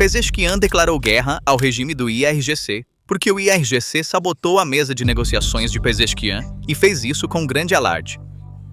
Pezeshkian declarou guerra ao regime do IRGC porque o IRGC sabotou a mesa de negociações de Pezeshkian e fez isso com grande alarde.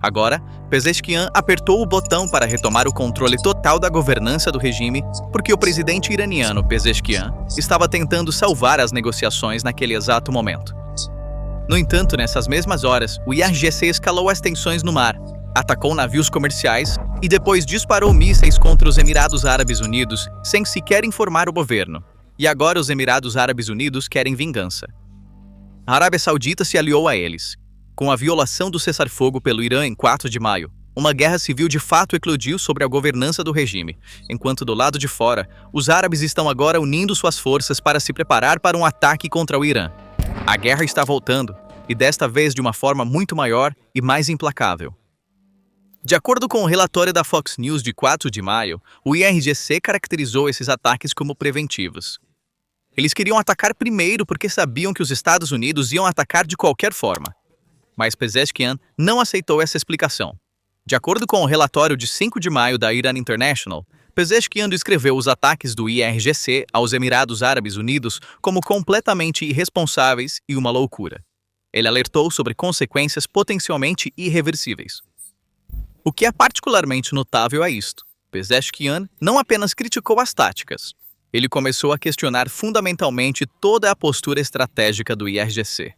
Agora, Pezeshkian apertou o botão para retomar o controle total da governança do regime porque o presidente iraniano Pezeshkian estava tentando salvar as negociações naquele exato momento. No entanto, nessas mesmas horas, o IRGC escalou as tensões no mar, atacou navios comerciais e depois disparou mísseis contra os Emirados Árabes Unidos sem sequer informar o governo. E agora os Emirados Árabes Unidos querem vingança. A Arábia Saudita se aliou a eles. Com a violação do cessar-fogo pelo Irã em 4 de maio, uma guerra civil de fato eclodiu sobre a governança do regime, enquanto do lado de fora, os árabes estão agora unindo suas forças para se preparar para um ataque contra o Irã. A guerra está voltando, e desta vez de uma forma muito maior e mais implacável. De acordo com o relatório da Fox News de 4 de maio, o IRGC caracterizou esses ataques como preventivos. Eles queriam atacar primeiro porque sabiam que os Estados Unidos iam atacar de qualquer forma. Mas Pezeshkian não aceitou essa explicação. De acordo com o relatório de 5 de maio da Iran International, Pezeshkian descreveu os ataques do IRGC aos Emirados Árabes Unidos como completamente irresponsáveis e uma loucura. Ele alertou sobre consequências potencialmente irreversíveis. O que é particularmente notável é isto. Pezeshkian não apenas criticou as táticas, ele começou a questionar fundamentalmente toda a postura estratégica do IRGC.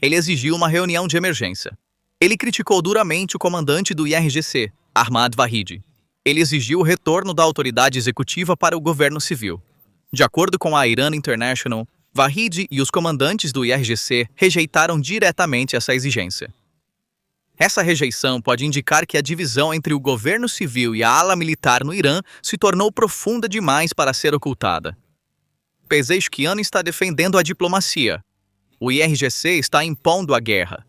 Ele exigiu uma reunião de emergência. Ele criticou duramente o comandante do IRGC, Ahmad Vahidi. Ele exigiu o retorno da autoridade executiva para o governo civil. De acordo com a Iran International, Vahidi e os comandantes do IRGC rejeitaram diretamente essa exigência. Essa rejeição pode indicar que a divisão entre o governo civil e a ala militar no Irã se tornou profunda demais para ser ocultada. Pezeshkian está defendendo a diplomacia. O IRGC está impondo a guerra.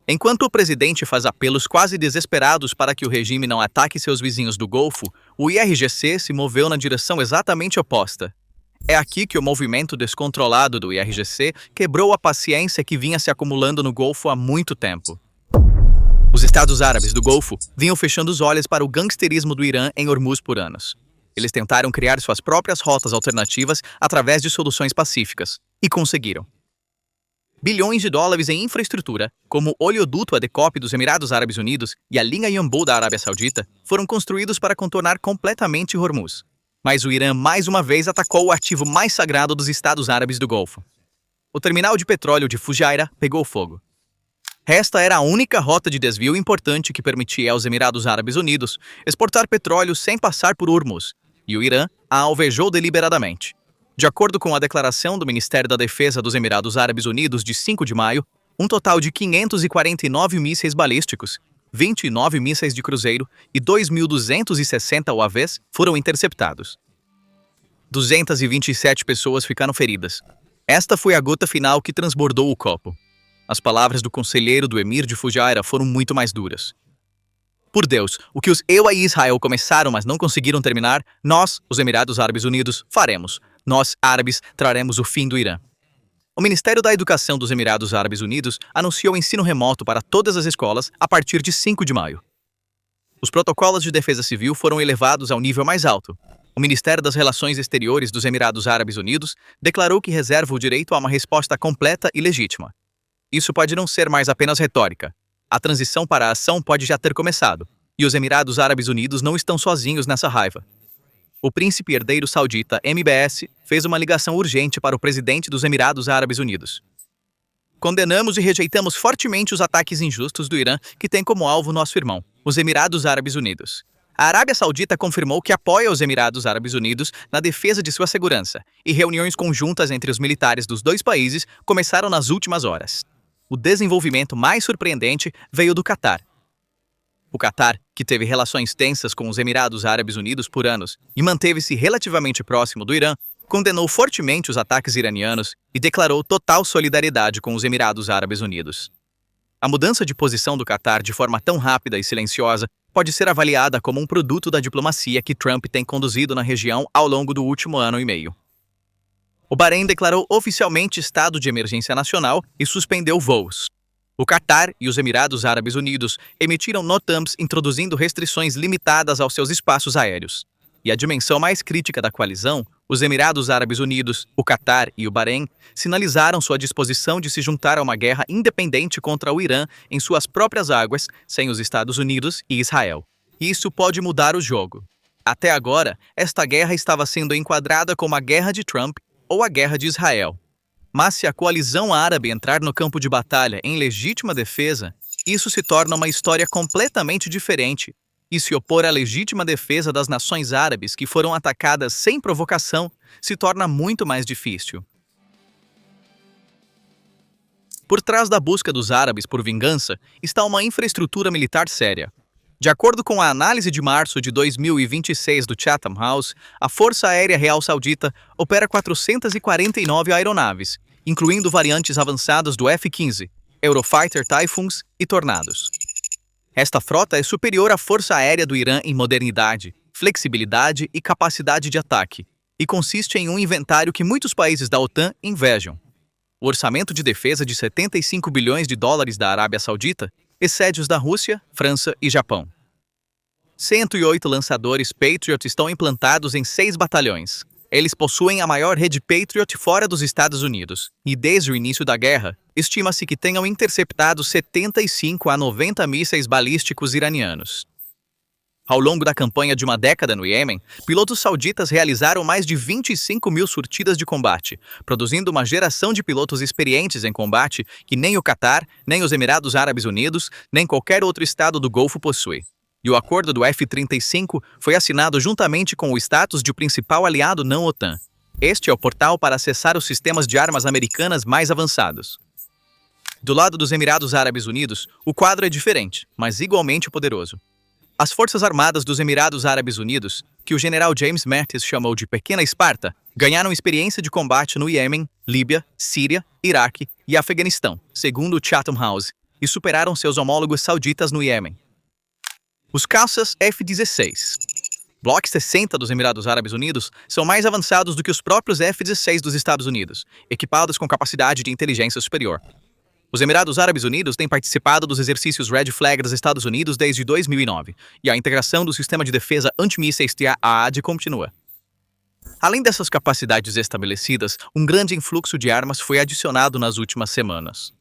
Enquanto o presidente faz apelos quase desesperados para que o regime não ataque seus vizinhos do Golfo, o IRGC se moveu na direção exatamente oposta. É aqui que o movimento descontrolado do IRGC quebrou a paciência que vinha se acumulando no Golfo há muito tempo. Os Estados Árabes do Golfo vinham fechando os olhos para o gangsterismo do Irã em Hormuz por anos. Eles tentaram criar suas próprias rotas alternativas através de soluções pacíficas, e conseguiram. Bilhões de dólares em infraestrutura, como o oleoduto ADCOP dos Emirados Árabes Unidos e a linha Yanbu da Arábia Saudita, foram construídos para contornar completamente Hormuz. Mas o Irã mais uma vez atacou o ativo mais sagrado dos Estados Árabes do Golfo. O terminal de petróleo de Fujairah pegou fogo. Esta era a única rota de desvio importante que permitia aos Emirados Árabes Unidos exportar petróleo sem passar por Hormuz, e o Irã a alvejou deliberadamente. De acordo com a declaração do Ministério da Defesa dos Emirados Árabes Unidos de 5 de maio, um total de 549 mísseis balísticos, 29 mísseis de cruzeiro e 2.260 UAVs foram interceptados. 227 pessoas ficaram feridas. Esta foi a gota final que transbordou o copo. As palavras do conselheiro do emir de Fujairah foram muito mais duras. Por Deus, o que os EUA e Israel começaram, mas não conseguiram terminar, nós, os Emirados Árabes Unidos, faremos. Nós, árabes, traremos o fim do Irã. O Ministério da Educação dos Emirados Árabes Unidos anunciou ensino remoto para todas as escolas a partir de 5 de maio. Os protocolos de defesa civil foram elevados ao nível mais alto. O Ministério das Relações Exteriores dos Emirados Árabes Unidos declarou que reserva o direito a uma resposta completa e legítima. Isso pode não ser mais apenas retórica. A transição para a ação pode já ter começado, e os Emirados Árabes Unidos não estão sozinhos nessa raiva. O príncipe herdeiro saudita MBS fez uma ligação urgente para o presidente dos Emirados Árabes Unidos. Condenamos e rejeitamos fortemente os ataques injustos do Irã que tem como alvo nosso irmão, os Emirados Árabes Unidos. A Arábia Saudita confirmou que apoia os Emirados Árabes Unidos na defesa de sua segurança, e reuniões conjuntas entre os militares dos dois países começaram nas últimas horas. O desenvolvimento mais surpreendente veio do Catar. O Catar, que teve relações tensas com os Emirados Árabes Unidos por anos e manteve-se relativamente próximo do Irã, condenou fortemente os ataques iranianos e declarou total solidariedade com os Emirados Árabes Unidos. A mudança de posição do Catar de forma tão rápida e silenciosa pode ser avaliada como um produto da diplomacia que Trump tem conduzido na região ao longo do último ano e meio. O Bahrein declarou oficialmente estado de emergência nacional e suspendeu voos. O Catar e os Emirados Árabes Unidos emitiram NOTAMs introduzindo restrições limitadas aos seus espaços aéreos. E a dimensão mais crítica da coalizão, os Emirados Árabes Unidos, o Catar e o Bahrein, sinalizaram sua disposição de se juntar a uma guerra independente contra o Irã em suas próprias águas, sem os Estados Unidos e Israel. Isso pode mudar o jogo. Até agora, esta guerra estava sendo enquadrada como a Guerra de Trump ou a Guerra de Israel. Mas se a coalizão árabe entrar no campo de batalha em legítima defesa, isso se torna uma história completamente diferente. E se opor à legítima defesa das nações árabes que foram atacadas sem provocação, se torna muito mais difícil. Por trás da busca dos árabes por vingança está uma infraestrutura militar séria. De acordo com a análise de março de 2026 do Chatham House, a Força Aérea Real Saudita opera 449 aeronaves, incluindo variantes avançadas do F-15, Eurofighter Typhoons e Tornados. Esta frota é superior à Força Aérea do Irã em modernidade, flexibilidade e capacidade de ataque, e consiste em um inventário que muitos países da OTAN invejam. O orçamento de defesa de 75 bilhões de dólares da Arábia Saudita excede os da Rússia, França e Japão. 108 lançadores Patriot estão implantados em 6 batalhões. Eles possuem a maior rede Patriot fora dos Estados Unidos, e desde o início da guerra, estima-se que tenham interceptado 75 a 90 mísseis balísticos iranianos. Ao longo da campanha de uma década no Iêmen, pilotos sauditas realizaram mais de 25 mil surtidas de combate, produzindo uma geração de pilotos experientes em combate que nem o Catar, nem os Emirados Árabes Unidos, nem qualquer outro estado do Golfo possui. E o acordo do F-35 foi assinado juntamente com o status de principal aliado não OTAN. Este é o portal para acessar os sistemas de armas americanas mais avançados. Do lado dos Emirados Árabes Unidos, o quadro é diferente, mas igualmente poderoso. As Forças Armadas dos Emirados Árabes Unidos, que o general James Mattis chamou de Pequena Esparta, ganharam experiência de combate no Iêmen, Líbia, Síria, Iraque e Afeganistão, segundo o Chatham House, e superaram seus homólogos sauditas no Iêmen. Os caças F-16. Block 60 dos Emirados Árabes Unidos são mais avançados do que os próprios F-16 dos Estados Unidos, equipados com capacidade de inteligência superior. Os Emirados Árabes Unidos têm participado dos exercícios Red Flag dos Estados Unidos desde 2009, e a integração do sistema de defesa antimísseis THAAD continua. Além dessas capacidades estabelecidas, um grande influxo de armas foi adicionado nas últimas semanas.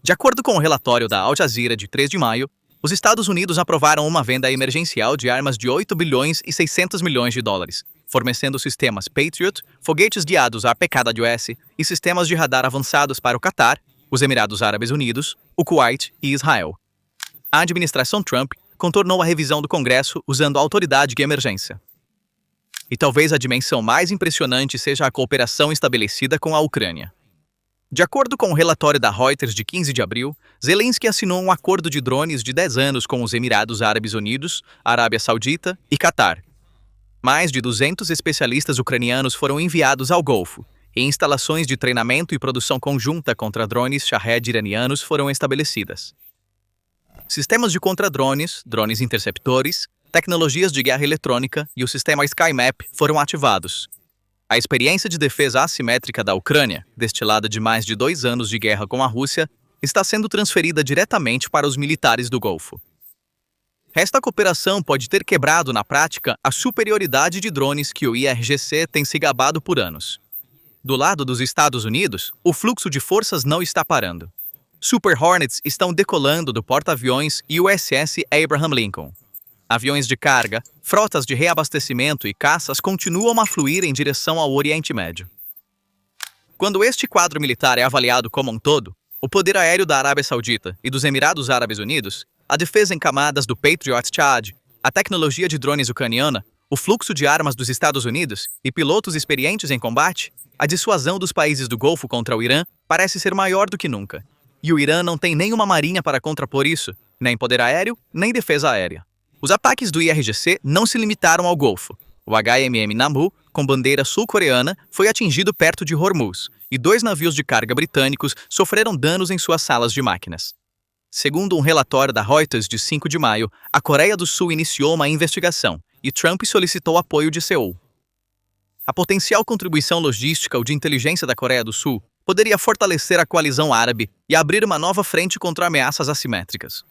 De acordo com o relatório da Al Jazeera de 3 de maio, os Estados Unidos aprovaram uma venda emergencial de armas de 8 bilhões e 600 milhões de dólares, fornecendo sistemas Patriot, foguetes guiados APKWS e sistemas de radar avançados para o Catar, os Emirados Árabes Unidos, o Kuwait e Israel. A administração Trump contornou a revisão do Congresso usando a autoridade de emergência. E talvez a dimensão mais impressionante seja a cooperação estabelecida com a Ucrânia. De acordo com o relatório da Reuters de 15 de abril, Zelensky assinou um acordo de drones de 10 anos com os Emirados Árabes Unidos, Arábia Saudita e Catar. Mais de 200 especialistas ucranianos foram enviados ao Golfo, e instalações de treinamento e produção conjunta contra drones Shahed iranianos foram estabelecidas. Sistemas de contra-drones, drones interceptores, tecnologias de guerra eletrônica e o sistema SkyMap foram ativados. A experiência de defesa assimétrica da Ucrânia, destilada de mais de 2 anos de guerra com a Rússia, está sendo transferida diretamente para os militares do Golfo. Esta cooperação pode ter quebrado na prática a superioridade de drones que o IRGC tem se gabado por anos. Do lado dos Estados Unidos, o fluxo de forças não está parando. Super Hornets estão decolando do porta-aviões USS Abraham Lincoln. Aviões de carga, frotas de reabastecimento e caças continuam a fluir em direção ao Oriente Médio. Quando este quadro militar é avaliado como um todo, o poder aéreo da Arábia Saudita e dos Emirados Árabes Unidos, a defesa em camadas do Patriot Chad, a tecnologia de drones ucraniana, o fluxo de armas dos Estados Unidos e pilotos experientes em combate, a dissuasão dos países do Golfo contra o Irã parece ser maior do que nunca. E o Irã não tem nenhuma marinha para contrapor isso, nem poder aéreo, nem defesa aérea. Os ataques do IRGC não se limitaram ao Golfo. O HMM Nambu, com bandeira sul-coreana, foi atingido perto de Hormuz, e 2 navios de carga britânicos sofreram danos em suas salas de máquinas. Segundo um relatório da Reuters de 5 de maio, a Coreia do Sul iniciou uma investigação, e Trump solicitou apoio de Seul. A potencial contribuição logística ou de inteligência da Coreia do Sul poderia fortalecer a coalizão árabe e abrir uma nova frente contra ameaças assimétricas.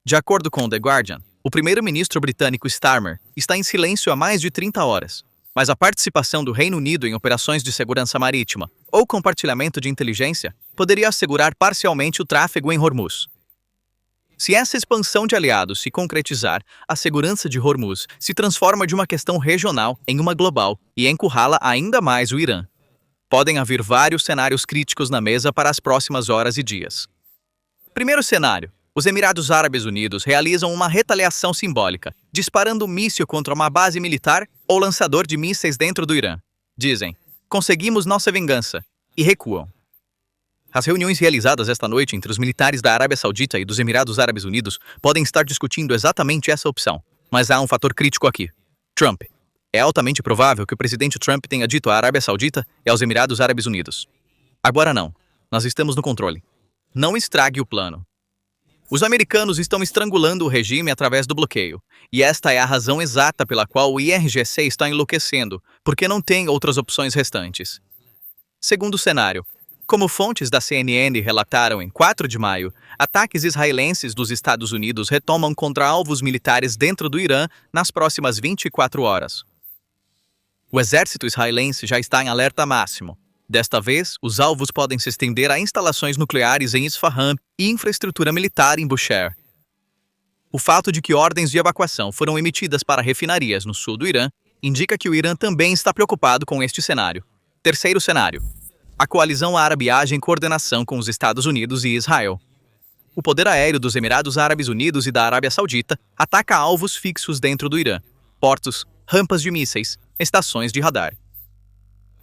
De acordo com The Guardian, O primeiro-ministro britânico Starmer está em silêncio há mais de 30 horas, mas a participação do Reino Unido em operações de segurança marítima ou compartilhamento de inteligência poderia assegurar parcialmente o tráfego em Hormuz. Se essa expansão de aliados se concretizar, a segurança de Hormuz se transforma de uma questão regional em uma global e encurrala ainda mais o Irã. Podem haver vários cenários críticos na mesa para as próximas horas e dias. Primeiro cenário: os Emirados Árabes Unidos realizam uma retaliação simbólica, disparando um míssil contra uma base militar ou lançador de mísseis dentro do Irã. Dizem: conseguimos nossa vingança, e recuam. As reuniões realizadas esta noite entre os militares da Arábia Saudita e dos Emirados Árabes Unidos podem estar discutindo exatamente essa opção, mas há um fator crítico aqui: Trump. É altamente provável que o presidente Trump tenha dito à Arábia Saudita e aos Emirados Árabes Unidos: agora não, nós estamos no controle. Não estrague o plano. Os americanos estão estrangulando o regime através do bloqueio, e esta é a razão exata pela qual o IRGC está enlouquecendo, porque não tem outras opções restantes. Segundo cenário: como fontes da CNN relataram em 4 de maio, ataques israelenses dos Estados Unidos retomam contra alvos militares dentro do Irã nas próximas 24 horas. O exército israelense já está em alerta máximo. Desta vez, os alvos podem se estender a instalações nucleares em Isfahan e infraestrutura militar em Bushehr. O fato de que ordens de evacuação foram emitidas para refinarias no sul do Irã indica que o Irã também está preocupado com este cenário. Terceiro cenário: a coalizão árabe age em coordenação com os Estados Unidos e Israel. O poder aéreo dos Emirados Árabes Unidos e da Arábia Saudita ataca alvos fixos dentro do Irã: portos, rampas de mísseis, estações de radar.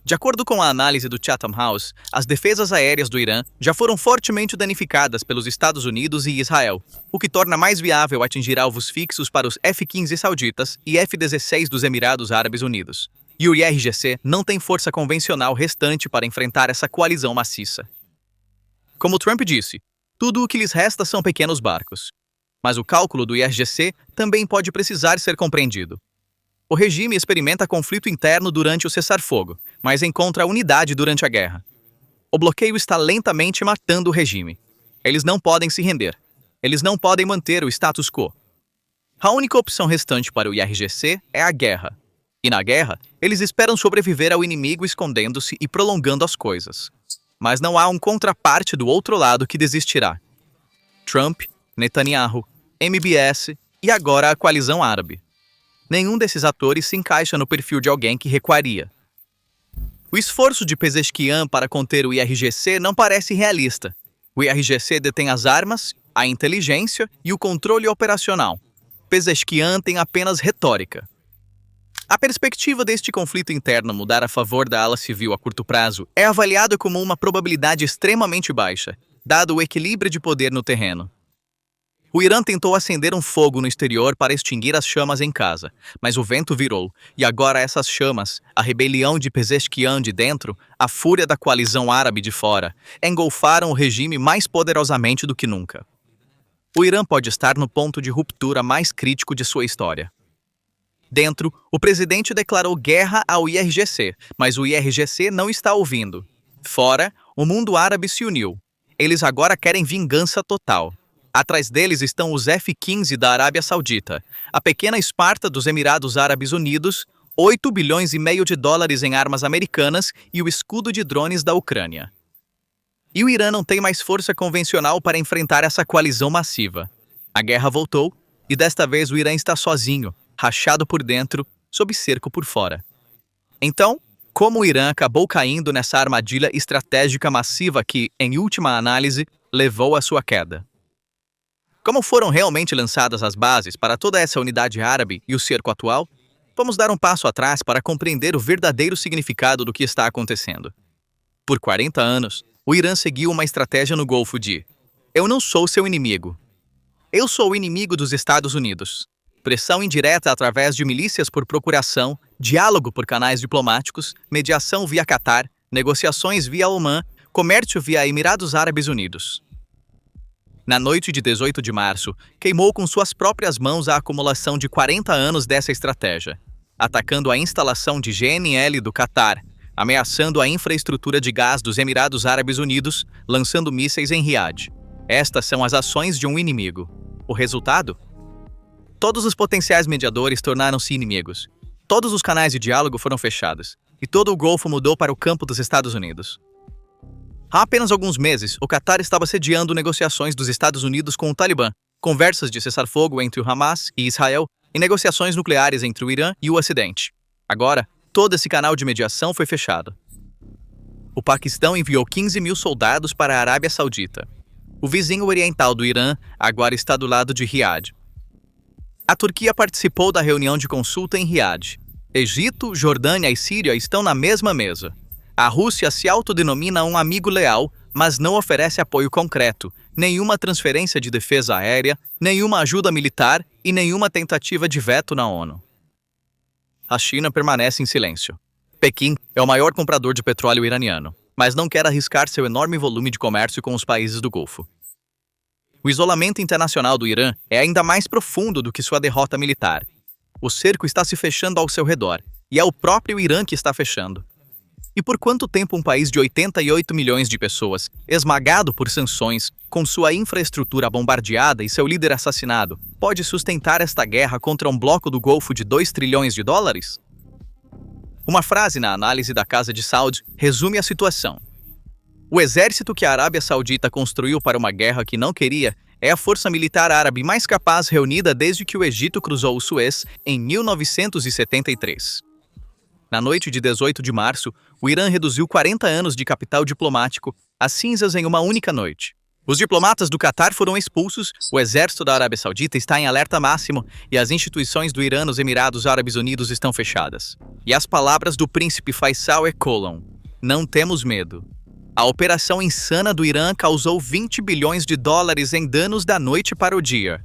De acordo com a análise do Chatham House, as defesas aéreas do Irã já foram fortemente danificadas pelos Estados Unidos e Israel, o que torna mais viável atingir alvos fixos para os F-15 sauditas e F-16 dos Emirados Árabes Unidos. E o IRGC não tem força convencional restante para enfrentar essa coalizão maciça. Como Trump disse, tudo o que lhes resta são pequenos barcos. Mas o cálculo do IRGC também pode precisar ser compreendido. O regime experimenta conflito interno durante o cessar-fogo, mas encontra unidade durante a guerra. O bloqueio está lentamente matando o regime. Eles não podem se render. Eles não podem manter o status quo. A única opção restante para o IRGC é a guerra. E na guerra, eles esperam sobreviver ao inimigo escondendo-se e prolongando as coisas. Mas não há um contraparte do outro lado que desistirá. Trump, Netanyahu, MBS e agora a coalizão árabe. Nenhum desses atores se encaixa no perfil de alguém que recuaria. O esforço de Pezeshkian para conter o IRGC não parece realista. O IRGC detém as armas, a inteligência e o controle operacional. Pezeshkian tem apenas retórica. A perspectiva deste conflito interno mudar a favor da ala civil a curto prazo é avaliada como uma probabilidade extremamente baixa, dado o equilíbrio de poder no terreno. O Irã tentou acender um fogo no exterior para extinguir as chamas em casa, mas o vento virou, e agora essas chamas, a rebelião de Pezeshkian de dentro, a fúria da coalizão árabe de fora, engolfaram o regime mais poderosamente do que nunca. O Irã pode estar no ponto de ruptura mais crítico de sua história. Dentro, o presidente declarou guerra ao IRGC, mas o IRGC não está ouvindo. Fora, o mundo árabe se uniu. Eles agora querem vingança total. Atrás deles estão os F-15 da Arábia Saudita, a pequena Esparta dos Emirados Árabes Unidos, 8 bilhões e meio de dólares em armas americanas e o escudo de drones da Ucrânia. E o Irã não tem mais força convencional para enfrentar essa coalizão massiva. A guerra voltou, e desta vez o Irã está sozinho, rachado por dentro, sob cerco por fora. Então, como o Irã acabou caindo nessa armadilha estratégica massiva que, em última análise, levou à sua queda? Como foram realmente lançadas as bases para toda essa unidade árabe e o cerco atual? Vamos dar um passo atrás para compreender o verdadeiro significado do que está acontecendo. Por 40 anos, o Irã seguiu uma estratégia no Golfo de: eu não sou seu inimigo. Eu sou o inimigo dos Estados Unidos. Pressão indireta através de milícias por procuração, diálogo por canais diplomáticos, mediação via Catar, negociações via Omã, comércio via Emirados Árabes Unidos. Na noite de 18 de março, queimou com suas próprias mãos a acumulação de 40 anos dessa estratégia, atacando a instalação de GNL do Catar, ameaçando a infraestrutura de gás dos Emirados Árabes Unidos, lançando mísseis em Riad. Estas são as ações de um inimigo. O resultado? Todos os potenciais mediadores tornaram-se inimigos. Todos os canais de diálogo foram fechados, e todo o Golfo mudou para o campo dos Estados Unidos. Há apenas alguns meses, o Catar estava sediando negociações dos Estados Unidos com o Talibã, conversas de cessar-fogo entre o Hamas e Israel e negociações nucleares entre o Irã e o Ocidente. Agora, todo esse canal de mediação foi fechado. O Paquistão enviou 15.000 soldados para a Arábia Saudita. O vizinho oriental do Irã agora está do lado de Riad. A Turquia participou da reunião de consulta em Riad. Egito, Jordânia e Síria estão na mesma mesa. A Rússia se autodenomina um amigo leal, mas não oferece apoio concreto, nenhuma transferência de defesa aérea, nenhuma ajuda militar e nenhuma tentativa de veto na ONU. A China permanece em silêncio. Pequim é o maior comprador de petróleo iraniano, mas não quer arriscar seu enorme volume de comércio com os países do Golfo. O isolamento internacional do Irã é ainda mais profundo do que sua derrota militar. O cerco está se fechando ao seu redor, e é o próprio Irã que está fechando. E por quanto tempo um país de 88 milhões de pessoas, esmagado por sanções, com sua infraestrutura bombardeada e seu líder assassinado, pode sustentar esta guerra contra um bloco do Golfo de 2 trilhões de dólares? Uma frase na análise da Casa de Saud resume a situação. O exército que a Arábia Saudita construiu para uma guerra que não queria é a força militar árabe mais capaz reunida desde que o Egito cruzou o Suez em 1973. Na noite de 18 de março, o Irã reduziu 40 anos de capital diplomático a cinzas em uma única noite. Os diplomatas do Catar foram expulsos, o exército da Arábia Saudita está em alerta máximo e as instituições do Irã nos Emirados Árabes Unidos estão fechadas. E as palavras do príncipe Faisal ecoam: não temos medo. A operação insana do Irã causou 20 bilhões de dólares em danos da noite para o dia.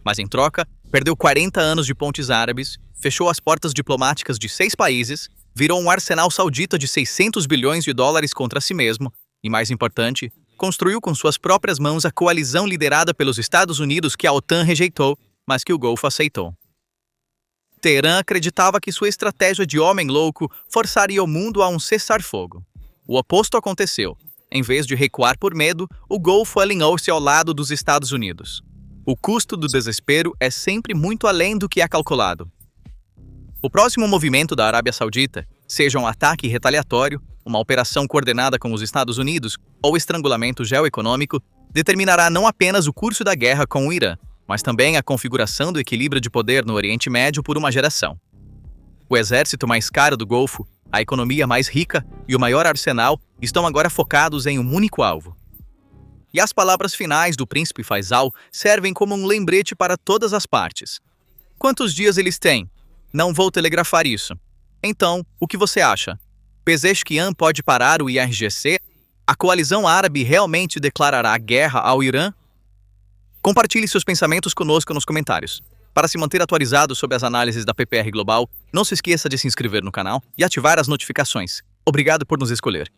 Mas em troca, perdeu 40 anos de pontes árabes, fechou as portas diplomáticas de 6 países, virou um arsenal saudita de 600 bilhões de dólares contra si mesmo e, mais importante, construiu com suas próprias mãos a coalizão liderada pelos Estados Unidos que a OTAN rejeitou, mas que o Golfo aceitou. Teherã acreditava que sua estratégia de homem louco forçaria o mundo a um cessar-fogo. O oposto aconteceu. Em vez de recuar por medo, o Golfo alinhou-se ao lado dos Estados Unidos. O custo do desespero é sempre muito além do que é calculado. O próximo movimento da Arábia Saudita, seja um ataque retaliatório, uma operação coordenada com os Estados Unidos ou estrangulamento geoeconômico, determinará não apenas o curso da guerra com o Irã, mas também a configuração do equilíbrio de poder no Oriente Médio por uma geração. O exército mais caro do Golfo, a economia mais rica e o maior arsenal estão agora focados em um único alvo. E as palavras finais do príncipe Faisal servem como um lembrete para todas as partes. Quantos dias eles têm? Não vou telegrafar isso. Então, o que você acha? Pezeshkian pode parar o IRGC? A coalizão árabe realmente declarará guerra ao Irã? Compartilhe seus pensamentos conosco nos comentários. Para se manter atualizado sobre as análises da PPR Global, não se esqueça de se inscrever no canal e ativar as notificações. Obrigado por nos escolher.